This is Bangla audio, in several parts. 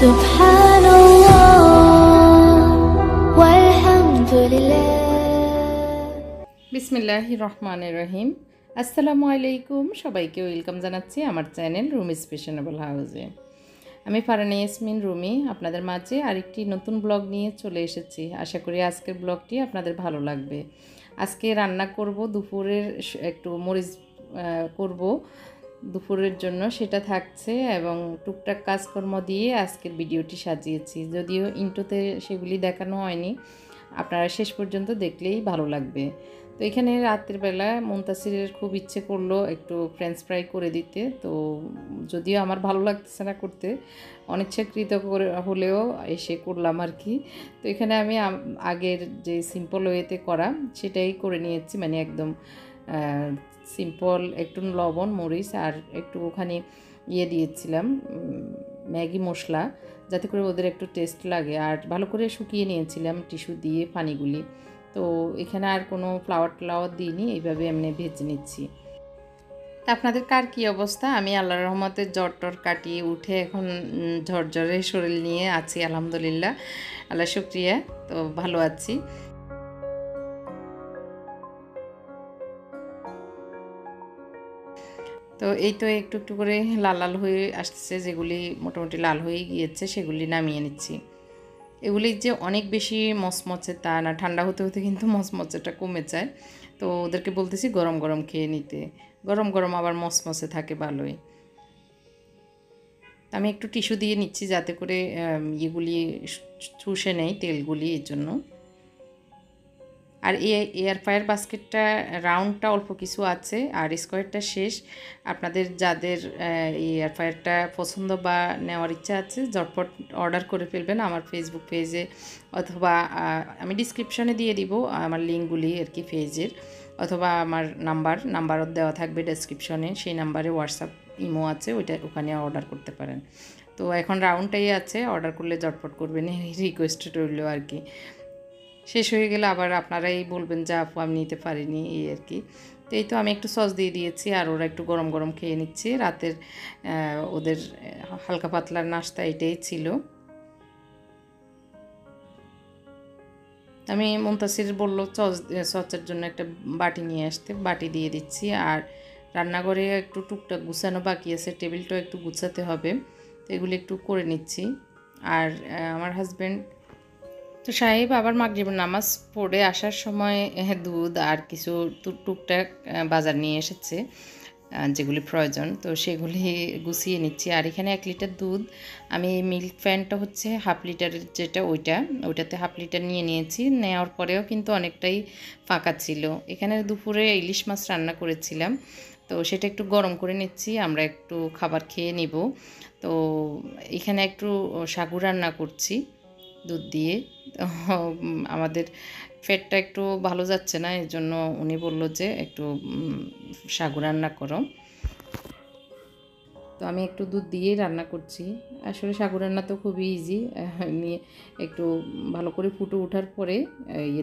Subhanallah walhamdulillah. বিসমিল্লাহির রহমানির রহিম। আসসালামু আলাইকুম, সবাইকে ওয়েলকাম জানাচ্ছি আমার চ্যানেল রুমিস ফ্যাশনেবল হাউসে। আমি ফারহানা ইয়াসমিন রুমি আপনাদের মাঝে আরেকটি নতুন ব্লগ নিয়ে চলে এসেছি। আশা করি আজকের ব্লগটি আপনাদের ভালো লাগবে। আজকে রান্না করব দুপুরের একটু মরিচ করব দুপুরের জন্য, সেটা থাকছে এবং টুকটাক কাজকর্ম দিয়ে আজকের ভিডিওটি সাজিয়েছি। যদিও ইন্ট্রোতে সেগুলি দেখানো হয়নি, আপনারা শেষ পর্যন্ত দেখলেই ভালো লাগবে। তো এখানে রাতের বেলা মুনতাসিরের খুব ইচ্ছে করলো একটু ফ্রেঞ্চ ফ্রাই করে দিতে। তো যদিও আমার ভালো লাগতেছে না করতে, অনিচ্ছাকৃত করে হলেও এসে করলাম আর কি। তো এখানে আমি আগের যে সিম্পল ওয়েতে করা সেটাই করে নিয়েছি, মানে একদম সিম্পল, একটু লবণ মরিচ আর একটু ওখানে দিয়েছিলাম ম্যাগি মশলা, যাতে করে ওদের একটু টেস্ট লাগে। আর ভালো করে শুকিয়ে নিয়েছিলাম টিস্যু দিয়ে পানিগুলি। তো এখানে আর কোনো ফ্লাওয়ার দিইনি, এইভাবে এমনি ভেজে নিচ্ছি। তা আপনাদের কার কী অবস্থা? আমি আল্লাহর রহমতে জ্বর টর কাটিয়ে উঠে এখন ঝরঝরে শরীর নিয়ে আছি, আলহামদুলিল্লাহ, আল্লাহ শুকরিয়া। তো ভালো আছি। তো এই তো একটু একটু করে লাল লাল হয়ে আসছে, যেগুলি মোটামুটি লাল হয়ে গিয়েছে সেগুলি নামিয়ে নিচ্ছি। এগুলি যে অনেক বেশি মচমচে তা না, ঠান্ডা হতে হতে কিন্তু মচমচেটা কমে যায়। তো ওদেরকে বলতেছি গরম গরম খেয়ে নিতে, গরম গরম আবার মচমচে থাকে ভালোই। আমি একটু টিস্যু দিয়ে নিচ্ছি যাতে করে এগুলি চুষে নেই তেলগুলি, এর জন্য। আর এই এয়ার ফ্রায়ার বাস্কেটটা রাউন্ডটা অল্প কিছু আছে আর স্কোয়ারটা শেষ। আপনাদের যাদের এই এয়ার ফ্রায়ারটা পছন্দ বা নেওয়ার ইচ্ছা আছে, ঝটপট অর্ডার করে ফেলবেন আমার ফেসবুক পেজে, অথবা আমি ডিসক্রিপশনে দিয়ে দিব আমার লিঙ্কগুলি আর কি পেজের, অথবা আমার নাম্বারও দেওয়া থাকবে ডেসক্রিপশনে, সেই নাম্বারে হোয়াটসঅ্যাপ ইমো আছে, ওখানে অর্ডার করতে পারেন। তো এখন রাউন্ডটাই আছে, অর্ডার করলে ঝটপট করবেন, এই রিকোয়েস্ট রইল আর কি। শেষ হয়ে গেলে আবার আপনারাই বলবেন যে আপু আমি নিতে পারিনি, এই আর কি। তো এই তো আমি একটু সস দিয়ে দিয়েছি আর ওরা একটু গরম গরম খেয়ে নিচ্ছে। রাতের ওদের হালকা পাতলার নাস্তা এটাই ছিল। আমি মুনতাসির বললো সসের জন্য একটা বাটি নিয়ে আসতে, বাটি দিয়ে দিচ্ছি। আর রান্নাঘরে একটু টুকটাক গুছানো বাকি আছে, টেবিলটাও একটু গুছাতে হবে, তো এগুলি একটু করে নিচ্ছি। আর আমার হাজব্যান্ড তো সাহেব আবার মাগরিবের নামাজ পড়ে আসার সময় দুধ আর কিছু টুকটাক বাজার নিয়ে এসেছে, যেগুলি প্রয়োজন, তো সেগুলি গুছিয়ে নিচ্ছি। আর এখানে 1 লিটার দুধ, আমি মিল্ক ফ্যানটা হচ্ছে হাফ লিটারের যেটা, ওইটাতে হাফ লিটার নিয়ে নিয়েছি। নেওয়ার পরেও কিন্তু অনেকটাই ফাঁকা ছিল। এখানে দুপুরে ইলিশ মাছ রান্না করেছিলাম, তো সেটা একটু গরম করে নিচ্ছি, আমরা একটু খাবার খেয়ে নিব। তো এখানে একটু সাগু রান্না করছি দুধ দিয়ে। আমাদের পেটটা একটু ভালো যাচ্ছে না, এর জন্য উনি বলল যে একটু সাগু রান্না করো। তো আমি একটু দুধ দিয়েই রান্না করছি। আসলে সাগু রান্না তো খুবই ইজি, নিয়ে একটু ভালো করে ফুটে ওঠার পরে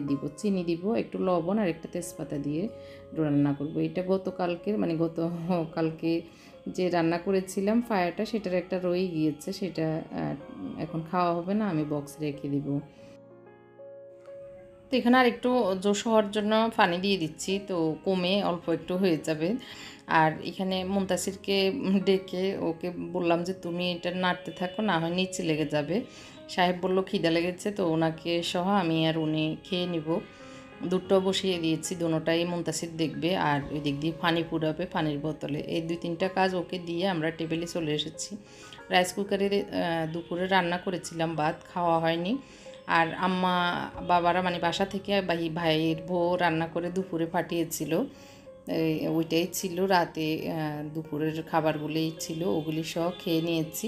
দিব, চিনি দিব, একটু লবণ আর একটা তেজপাতা দিয়ে রান্না করব। এটা গতকালকে যে রান্না করেছিলাম ফায়ারটা, সেটার একটা রয়ে গিয়েছে, সেটা এখন খাওয়া হবে না, আমি বক্সে রেখে দিব। তো এখানে আর একটু জোশ হওয়ার জন্য পানি দিয়ে দিচ্ছি, তো কমে অল্প একটু হয়ে যাবে। আর এখানে মুনতাসিরকে ডেকে ওকে বললাম যে তুমি এটা নাড়তে থাকো, না হয় নিচে লেগে যাবে। সাহেব বলল খিদা লেগেছে, তো ওনাকে সহ আমি আর উনি খেয়ে নিব। দুধটাও বসিয়ে দিয়েছি, দুটোটাই মুনতাসির দেখবে আর ওই দিক দিয়ে পানি পুরাবে পানির বোতলে। এই 2-3টা কাজ ওকে দিয়ে আমরা টেবিলে চলে এসেছি। রাইস কুকারে দুপুরে রান্না করেছিলাম, ভাত খাওয়া হয়নি। আর আম্মা বাবারা মানে বাসা থেকে ভাইয়ের বউ রান্না করে দুপুরে পাঠিয়েছিল, ওইটাই ছিল রাতে, দুপুরের খাবারগুলোই ছিল, ওগুলি সহ খেয়ে নিয়েছি।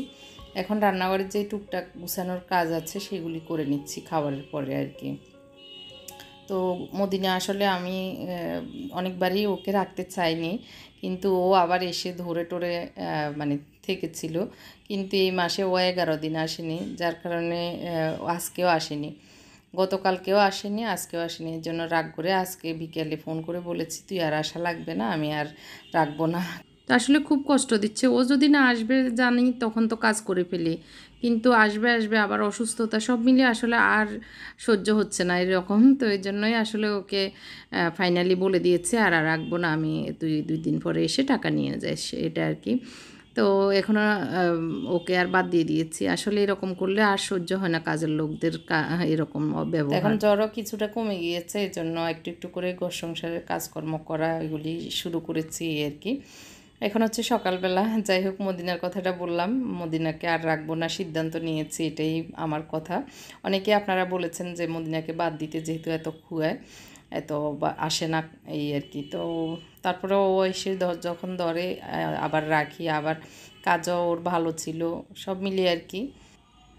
এখন রান্নাঘরের যে টুকটাক গুছানোর কাজ আছে সেগুলি করে নিচ্ছি খাবারের পরে আর কি। তো মদিনা আসলে আমি অনেকবারই ওকে রাখতে চাইনি, কিন্তু ও আবার এসে ধরে টরে মানে থেকেছিল। কিন্তু এই মাসে ও 11 দিন আসেনি, যার কারণে আজকেও আসেনি, গতকালকেও আসেনি, আজকেও আসেনি। এর জন্য রাগ করে আজকে বিকেলে ফোন করে বলেছি তুই আর আসা লাগবে না, আমি আর রাখবো না। তো আসলে খুব কষ্ট দিচ্ছে, ও যদি না আসবে জানি তখন তো কাজ করে ফেলি, কিন্তু আসবে আসবে আবার অসুস্থতা সব মিলিয়ে আসলে আর সহ্য হচ্ছে না এরকম। তো এই জন্যই আসলে ওকে ফাইনালি বলে দিয়েছে আর আর রাখবো না, আমি দুই দিন পরে এসে টাকা নিয়ে যাই, এটা আর কি। তো এখনও ওকে আর বাদ দিয়ে দিয়েছি। আসলে এরকম করলে আর সহ্য হয় না কাজের লোকদের এরকম ব্যবহার। এখন জ্বরও কিছুটা কমে গিয়েছে, এই জন্য একটু একটু করে ঘর সংসারের কাজকর্ম করা এগুলি শুরু করেছি আর কি। এখন হচ্ছে সকালবেলা, যাই হোক মদিনার কথাটা বললাম, মদিনাকে আর রাখবো না সিদ্ধান্ত নিয়েছি, এটাই আমার কথা। অনেকে আপনারা বলেছেন যে মদিনাকে বাদ দিতে, যেহেতু এত খুয়ায়, এত আসে না এই আর কি। তো তারপরে ও এসে যখন ধরে আবার রাখি, আবার কাজও ওর ভালো ছিল, সব মিলিয়ে আর কি।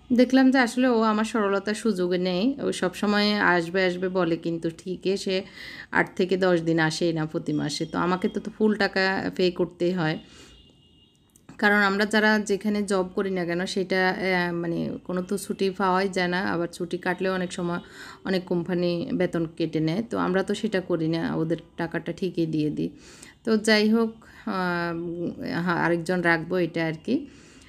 দেখলাম যে আসলে ও আমার সরলতার সুযোগ নেই, ও সবসময় আসবে আসবে বলে, কিন্তু ঠিকই সে 8 থেকে 10 দিন আসেই না প্রতি মাসে। তো আমাকে তো ফুল টাকা পে করতেই হয়, কারণ আমরা যারা যেখানে জব করি না কেন সেটা মানে কোনো তো ছুটি পাওয়াই যায় না, আবার ছুটি কাটলেও অনেক সময় অনেক কোম্পানি বেতন কেটে নেয়, তো আমরা তো সেটা করি না, ওদের টাকাটা ঠিকই দিয়ে দিই। তো যাই হোক, আরেকজন রাখবো এটা আর কি।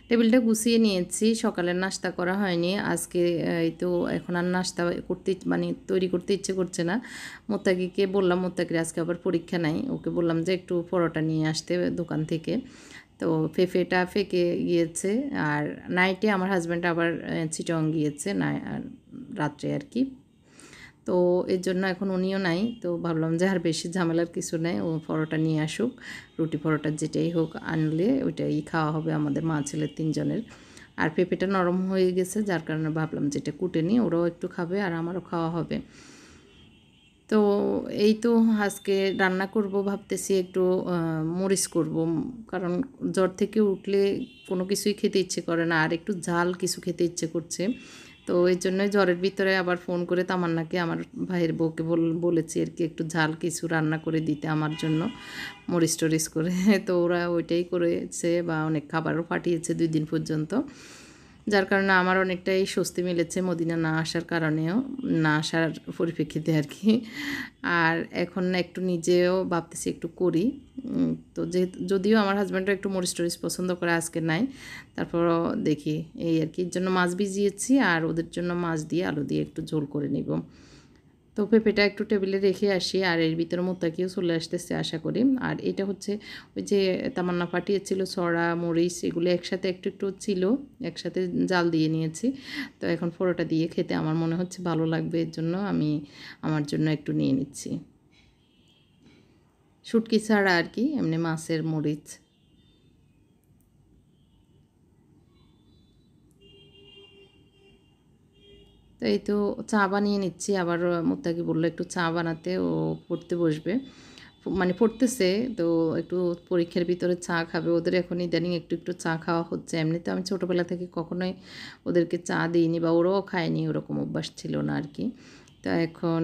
টেবিলটা গুছিয়ে নিয়েছি, সকালের নাস্তা করা হয়নি আজকে। এই তো এখন আর নাস্তা করতে মানে তৈরি করতে ইচ্ছে করছে না। মোত্তাকিকে বললাম, মোত্তাকির আজকে আবার পরীক্ষা নাই, ওকে বললাম যে একটু পরোটা নিয়ে আসতে দোকান থেকে। তো পেঁপেটা ফেকে গিয়েছে, আর নাইটে আমার হাজব্যান্ড আবার চিটং গিয়েছে না রাত্রে আর কি। তো এর জন্য এখন উনিও নাই, তো ভাবলাম যে আর বেশি ঝামেলার কিছু নেই, ও পরোটা নিয়ে আসুক, রুটি পরোটা যেটাই হোক আনলে ওইটাই খাওয়া হবে আমাদের মা ছেলের 3 জনের। আর পেঁপেটা নরম হয়ে গেছে, যার কারণে ভাবলাম যেটা কুটে নিই, ওরাও একটু খাবে আর আমারও খাওয়া হবে। তো এই তো আজকে রান্না করব ভাবতেছি, একটু মরিচ করব, কারণ জ্বর থেকে উঠলে কোনো কিছুই খেতে ইচ্ছে করে না, আর একটু ঝাল কিছু খেতে ইচ্ছে করছে। তো এই জন্যই জ্বরের ভিতরে আবার ফোন করে তামান্নাকে, আমার ভাইয়ের বউকে বলেছি আর কি, একটু ঝাল কিছু রান্না করে দিতে আমার জন্য, মরিচ টরিচ করে। তো ওরা ওইটাই করেছে, বা অনেক খাবারও পাঠিয়েছে 2 দিন পর্যন্ত, যার কারণে আমার অনেকটাই স্বস্তি মিলেছে মদিনা না আসার কারণেও, না আসার পরিপ্রেক্ষিতে আর কি। আর এখন একটু নিজেও ভাবতেছি একটু করি। তো যদিও আমার হাজব্যান্ডও একটু মরিচ টরিচ পছন্দ করে, আজকে নাই, তারপরও দেখি এই আর কি। এর জন্য মাছ ভিজিয়েছি, আর ওদের জন্য মাছ দিয়ে আলু দিয়ে একটু ঝোল করে নিব। তো পেঁপেটা একটু টেবিলে রেখে আসি, আর এর ভিতরে মোত্তাকিও চলে আসতেছে আশা করি। আর এটা হচ্ছে ওই যে তামান্না পাঠিয়েছিল ছড়া মরিচ, এগুলো একসাথে একটু একটু ছিল, একসাথে জাল দিয়ে নিয়েছি। তো এখন পরোটা দিয়ে খেতে আমার মনে হচ্ছে ভালো লাগবে, এর জন্য আমি আমার জন্য একটু নিয়ে নিচ্ছি, শুটকি ছাড়া আর কি, এমনি মাছের মরিচ। তো এই তো চা বানিয়ে নিচ্ছি, আবার মোত্তাকি বললো একটু চা বানাতে, ও পড়তে বসবে, মানে পড়তেছে, তো একটু পরীক্ষার ভিতরে চা খাবে। ওদের এখন ইদানিং একটু একটু চা খাওয়া হচ্ছে, এমনিতে আমি ছোটোবেলা থেকে কখনোই ওদেরকে চা দিইনি, বা ওরাও খায়নি, ওরকম অভ্যাস ছিল না আর কি। তো এখন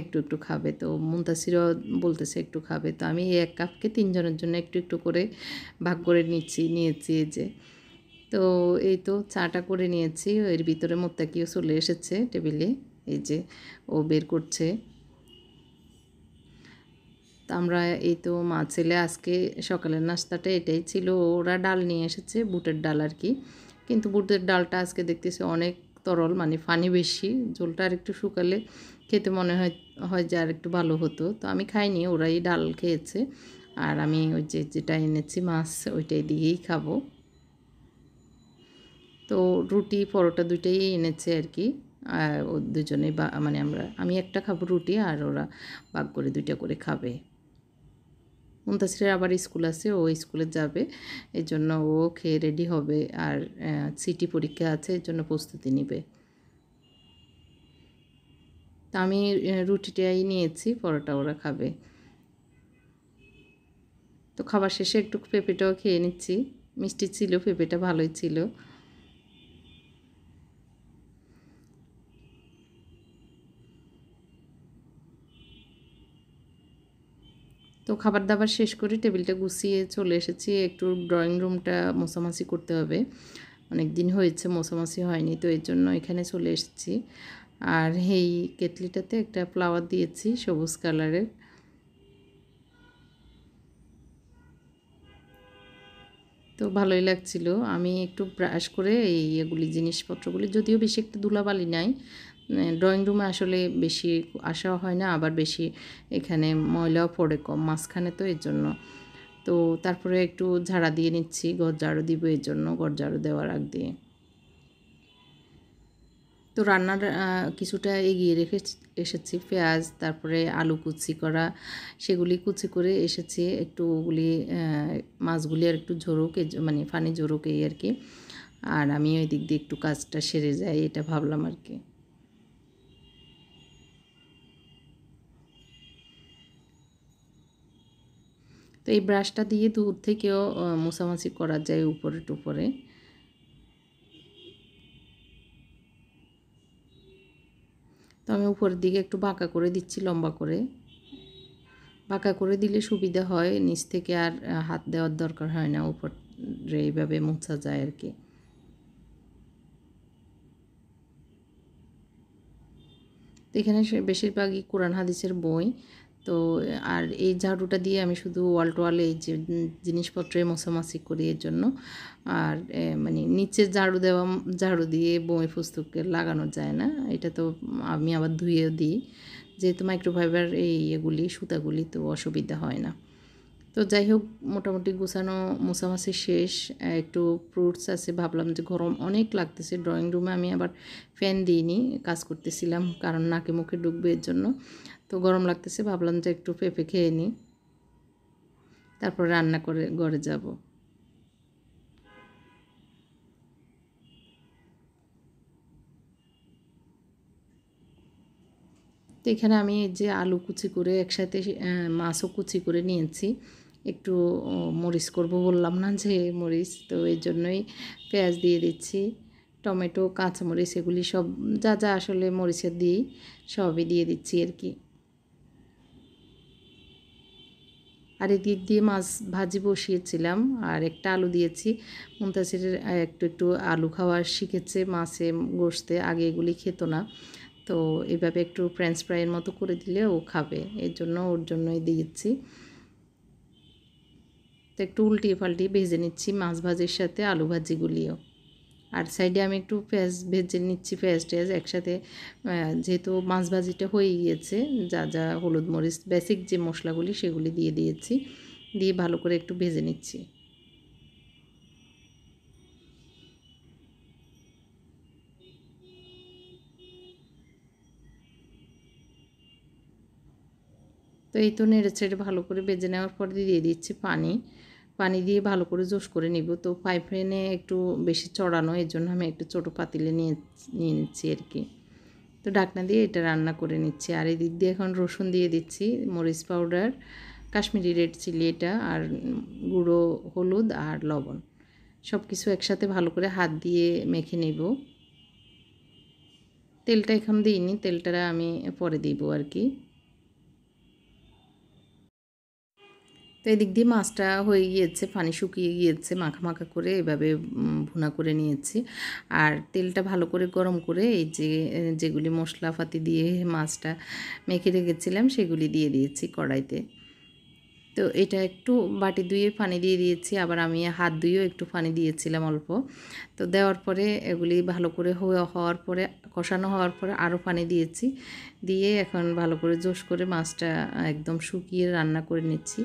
একটু একটু খাবে, তো মুনতাসিরও বলতেছে একটু খাবে, তো আমি এই 1 কাপকে 3 জনের জন্য একটু একটু করে ভাগ করে নিয়েছি এই যে। তো এই তো চাটা করে নিয়েছি, এর ভিতরে মোত্তাকিও চলে এসেছে টেবিলে, এই যে ও বের করছে। তো আমরা এই তো মা ছেলে আজকে সকালের নাস্তাটা এটাই ছিল। ওরা ডাল নিয়ে এসেছে, বুটের ডাল আর কি, কিন্তু বুটের ডালটা আজকে দেখতেছি অনেক তরল, মানে পানি বেশি, ঝোলটা আর একটু শুকালে খেতে মনে হয় যে আর একটু ভালো হতো। তো আমি খাইনি, ওরাই ডাল খেয়েছে, আর আমি ওই যেটা এনেছি মাছ, ওইটাই দিয়েই খাবো। তো রুটি পরোটা দুইটাই এনেছে আর কি, আর ও দুজনেই মানে আমি একটা খাবো রুটি, আর ওরা ভাগ করে 2টা করে খাবে। মুনতাসিরের আবার স্কুল আছে, ও স্কুলে যাবে, এই জন্য ও খেয়ে রেডি হবে, আর সিটি পরীক্ষা আছে, এর জন্য প্রস্তুতি নেবে। তা আমি রুটিটাই নিয়েছি, পরোটা ওরা খাবে। তো খাবার শেষে একটু পেঁপেটাও খেয়ে নিচ্ছি, মিষ্টি ছিল, পেঁপেটা ভালোই ছিল। তো খাবার দাবার শেষ করে টেবিলটা গুছিয়ে চলে এসেছি, একটু ড্রয়িং রুমটা মোছামাছি করতে হবে, অনেক দিন হয়েছে মোছামাছি হয়নি, তো এর জন্য এখানে চলে এসেছি। আর এই কেটলিটাতে একটা ফ্লাওয়ার দিয়েছি সবুজ কালারের। তো তো ভালোই লাগছিল। আমি একটু ব্রাশ করে এগুলি জিনিসপত্রগুলি, যদিও বেশি একটা ধুলাবালি নাই, ড্রয়িং রুমে আসলে বেশি আসাও হয় না, আবার বেশি এখানে ময়লাও পড়ে কম মাঝখানে, তো এর জন্য। তো তারপরে একটু ঝাড়া দিয়ে নিচ্ছি, ঘর ঝাড়ু দিব এর জন্য, ঘর ঝাড়ু দেওয়ার আগ দিয়ে। তো রান্নার কিছুটা এগিয়ে রেখে এসেছি। পেঁয়াজ, তারপরে আলু কুচি করা, সেগুলি কুচি করে এসেছি। একটু ওগুলি মাছগুলি আর একটু ঝরুক, মানে পানি ঝরুক এই আর কি। আর আমি ওই দিক দিয়ে একটু কাজটা সেরে যাই, এটা ভাবলাম আর কি। তো এই ব্রাশটা দিয়ে দূর থেকেও মোছামাছি করা যায় উপরে টুপরে। তো আমি উপরের দিকে একটু বাঁকা করে দিচ্ছি, লম্বা করে। বাঁকা করে দিলে সুবিধা হয়, নিচ থেকে আর হাত দেওয়ার দরকার হয় না, উপরে এইভাবে মোছা যায় আর কি। তো এখানে বেশিরভাগই কোরআন হাদিসের বই। তো আর এই ঝাড়ুটা দিয়ে আমি শুধু ওয়াল টোয়ালে এই যে জিনিসপত্রে মোছামাছি করি এর জন্য। আর মানে নিচে ঝাড়ু দিয়ে বই পুস্তকে লাগানো যায় না, এটা তো আমি আবার ধুয়েও দিই, যেহেতু মাইক্রোফাইবার এগুলি সুতাগুলি, তো অসুবিধা হয় না। তো যাই হোক, মোটামুটি গোছানো মোছামাছি শেষ। একটু ফ্রুটস আছে, ভাবলাম যে গরম অনেক লাগতেছে ড্রয়িং রুমে, আমি আবার ফ্যান দিইনি, কাজ করতেছিলাম কারণ নাকে মুখে ঢুকবে এর জন্য। তো গরম লাগতেছে, ভাবলাম যে একটু পেঁপে খেয়ে নিই, তারপর রান্না করে ঘরে যাব। তো এখানে আমি এই যে আলু কুচি করে একসাথে মাছও কুচি করে নিয়েছি। একটু মরিচ করব বললাম না, যে মরিচ, তো এই জন্যই পেঁয়াজ দিয়ে দিচ্ছি, টমেটো, কাঁচামরিচ, এগুলি সব যা যা আসলে মরিচের দিই সবই দিয়ে দিচ্ছি আর কি। আর এদিক দিয়ে মাছ ভাজি বসিয়েছিলাম, আর একটা আলু দিয়েছি। মুনতাসিরের একটু একটু আলু খাওয়া শিখেছে, মাছে গোশতে, আগে এগুলি খেত না। তো এভাবে একটু ফ্রেঞ্চ ফ্রাইয়ের মতো করে দিলে ও খাবে, এর জন্য ওর জন্যই দিয়েছি। তো একটু উল্টিয়ে পাল্টিয়ে ভেজে নিচ্ছি মাছ ভাজির সাথে আলু ভাজিগুলিও। আর সাইডে আমি একটু পেঁয়াজ ভেজে নিচ্ছি, পেঁয়াজ টেয়াজ একসাথে, যেহেতু মাছ ভাজিটা হয়ে গিয়েছে, যা যা হলুদ মরিচ বেসিক যে মশলাগুলি সেগুলি দিয়ে দিয়েছি, দিয়ে ভালো করে একটু ভেজে নিচ্ছি। তো এই তো নেড়ে ছেড়ে ভালো করে ভেজে নেওয়ার পর দিয়ে দিচ্ছি পানি। পানি দিয়ে ভালো করে জোশ করে নিব। তো ফ্রাই প্যানে একটু বেশি চড়ানো, এর জন্য আমি একটু ছোটো পাতিলে নিয়ে নিচ্ছি আর কি। তো ঢাকনা দিয়ে এটা রান্না করে নিচ্ছি। আর এই দিক দিয়ে এখন রসুন দিয়ে দিচ্ছি, মরিচ পাউডার, কাশ্মীরি রেড চিলি এটা, আর গুঁড়ো হলুদ আর লবণ, সব কিছু একসাথে ভালো করে হাত দিয়ে মেখে নেব। তেলটা এখন দিইনি, তেলটা আমি পরে দিব আর কি। তো এদিক দিয়ে মাছটা হয়ে গিয়েছে, পানি শুকিয়ে গিয়েছে, মাখা মাখা করে এভাবে ভুনা করে নিয়েছি। আর তেলটা ভালো করে গরম করে এই যে যেগুলি মশলাপাতি দিয়ে মাছটা মেখে রেখেছিলাম সেগুলি দিয়ে দিয়েছি কড়াইতে। তো এটা একটু বাটি ধুয়ে পানি দিয়ে দিয়েছি, আবার আমি হাত ধুয়েও একটু পানি দিয়েছিলাম অল্প। তো দেওয়ার পরে এগুলি ভালো করে হওয়ার পরে, কষানো হওয়ার পরে আরও পানি দিয়েছি, দিয়ে এখন ভালো করে জোশ করে মাছটা একদম শুকিয়ে রান্না করে নিচ্ছি।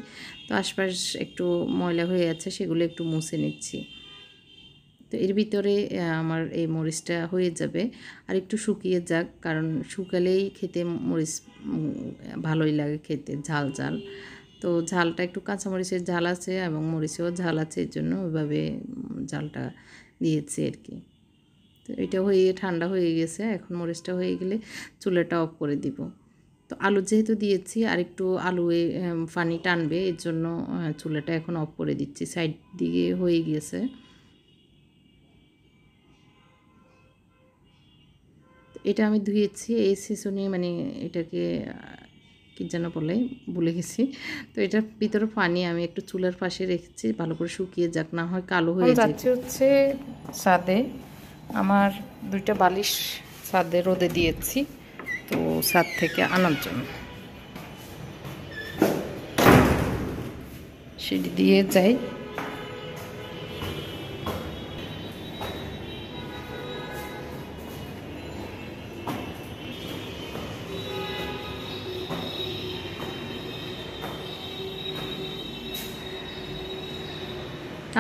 তো আশপাশ একটু ময়লা হয়ে আছে, সেগুলো একটু মুছে নিচ্ছি। তো এর ভিতরে আমার এই মরিচটা হয়ে যাবে, আর একটু শুকিয়ে যাক, কারণ শুকালেই খেতে মরিচ ভালোই লাগে খেতে, ঝাল ঝাল। তো ঝালটা একটু কাঁচামরিচের ঝাল আছে এবং মরিচেও ঝাল আছে, এর জন্য ওইভাবে ঝালটা দিয়েছি আর কি। তো এটা হয়ে ঠান্ডা হয়ে গেছে, এখন মরিচটা হয়ে গেলে চুলাটা অফ করে দিব। তো আলু যেহেতু দিয়েছি আর একটু আলু পানি টানবে, এর জন্য চুলাটা এখন অফ করে দিচ্ছি, সাইড দিকে হয়ে গিয়েছে। এটা আমি ধুয়েছি এই সেসনে, মানে এটাকে কী যেন বলে ভুলে গেছি। তো এটার ভিতরে পানি আমি একটু চুলার পাশে রেখেছি, ভালো করে শুকিয়ে যাক, না হয় কালো হয়ে যাচ্ছে। হচ্ছে ছাদে আমার দুইটা বালিশ ছাদে রোদে দিয়েছি, তো ছাদ থেকে আনার জন্য সিঁড়ি দিয়ে যাই।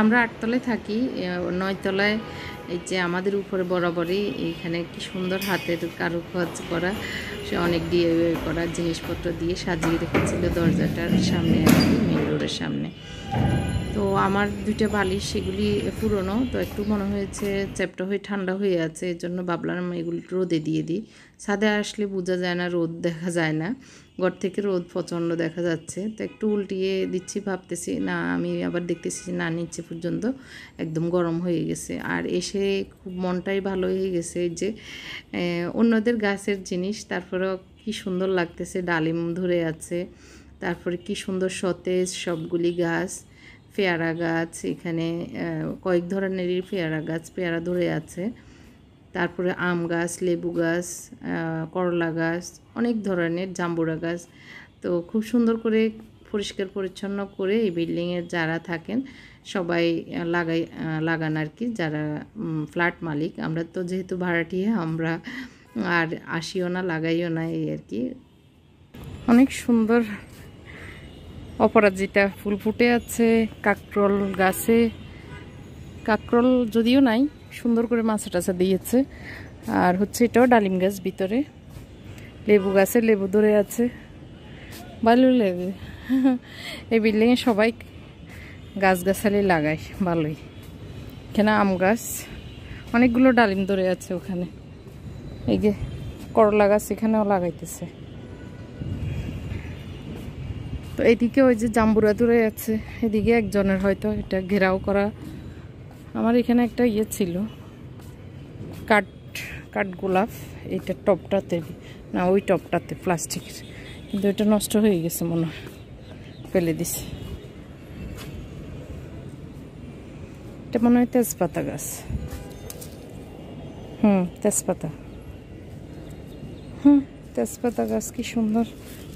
আমরা 8 তলায় থাকি, 9 তলায় এই যে আমাদের উপরে বরাবরই এইখানে কি সুন্দর হাতের কারুকাজ করা, সে অনেক ডিআইওয়াই করা জিনিসপত্র দিয়ে সাজিয়ে রেখেছিল দরজাটার সামনে আর কি, মেন রোডের সামনে। তো আমার 2টা বালিশ সেগুলি পুরনো, তো একটু মনে হয়েছে চ্যাপটা হয়ে ঠান্ডা হয়ে আছে, এর জন্য ভাবলাম এগুলি রোদে দিয়ে দিই। ছাদে আসলে বোঝা যায় না, রোদ দেখা যায় না, ঘর থেকে রোদ প্রচণ্ড দেখা যাচ্ছে। তো একটু উল্টিয়ে দিচ্ছি, ভাবতেছি না, আমি আবার দেখতেছি না, নিচে পর্যন্ত একদম গরম হয়ে গেছে। আর এসে খুব মনটাই ভালো হয়ে গেছে যে অন্যদের গাছের জিনিস, তারপরেও কি সুন্দর লাগতেছে, ডালিম ধরে আছে, তারপরে কি সুন্দর সতেজ সবগুলি গাছ, পেয়ারা গাছ, এখানে কয়েক ধরনেরই পেয়ারা গাছ, পেয়ারা ধরে আছে, তারপরে আম গাছ, লেবু গাছ, করলা গাছ, অনেক ধরনের জাম্বুরা গাছ। তো খুব সুন্দর করে পরিষ্কার পরিচ্ছন্ন করে এই বিল্ডিংয়ের যারা থাকেন সবাই লাগান আর কি, যারা ফ্ল্যাট মালিক। আমরা তো যেহেতু ভাড়াটিয়া, আমরা আর আসিও না, লাগাইও না, এই আর কি। অনেক সুন্দর অপরাজিতা ফুল ফুটে আছে, কাকরোল গাছে, কাকরোল যদিও নাই, সুন্দর করে মাছা টাছা দিয়েছে। আর হচ্ছে এটাও ডালিম গাছ, ভিতরে লেবু গাছে লেবু ধরে আছে, ভালো লাগে। এই বিল্ডিংয়ে সবাই গাছগাছালি লাগায়, ভালোই। এখানে আম গাছ, অনেকগুলো ডালিম ধরে আছে ওখানে, এই যে করলা গাছ এখানেও লাগাইতেছে। তো এদিকে ওই যে জাম্বুরা ধরে আছে, এদিকে একজনের হয়তো এটা ঘেরাও করা। আমার এখানে একটা ইয়ে ছিল, কাঠ গোলাপ, এইটা টপটাতে না, ওই টপটাতে প্লাস্টিকের, কিন্তু এটা নষ্ট হয়ে গেছে মনে হয়, ফেলে দিছে। এটা মনে হয় তেজপাতা গাছ, তেজপাতা, তেজপাতা গাছ কি সুন্দর,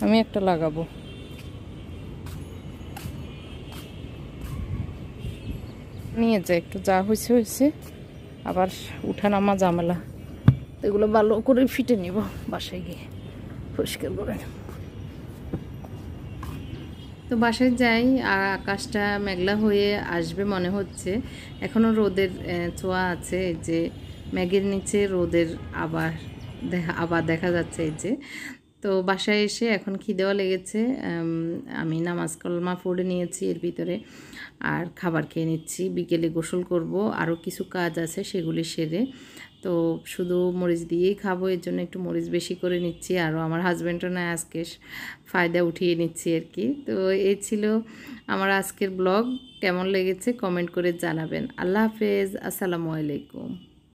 আমি একটা লাগাবো। নিয়ে যায় একটু, যা হয়েছে হয়েছে, আবার উঠানামা ঝামেলা, এগুলো ভালো করে ফিটে নিব, বাসায় গিয়ে পরিষ্কার করে। তো বাসায় যাই, আর আকাশটা মেঘলা হয়ে আসবে মনে হচ্ছে, এখনও রোদের ছোঁয়া আছে, যে মেঘের নিচে রোদের আবার দেখা যাচ্ছে এই যে। তো বাসায় এসে এখন খিদেও লেগেছে, আমি নামাজ কালামা পড়ে নিয়েছি এর ভিতরে, আর খাবার খেয়ে নিচ্ছি। বিকেলে গোসল করব, আরও কিছু কাজ আছে সেগুলি সেরে, তো শুধু মরিচ দিয়েই খাবো, এর জন্য একটু মরিচ বেশি করে নিচ্ছি। আরও আমার হাজব্যান্ডও না আজকে ফায়দা উঠিয়ে নিচ্ছি আর কি। তো এই ছিল আমার আজকের ব্লগ, কেমন লেগেছে কমেন্ট করে জানাবেন। আল্লাহ হাফেজ, আসসালামু আলাইকুম।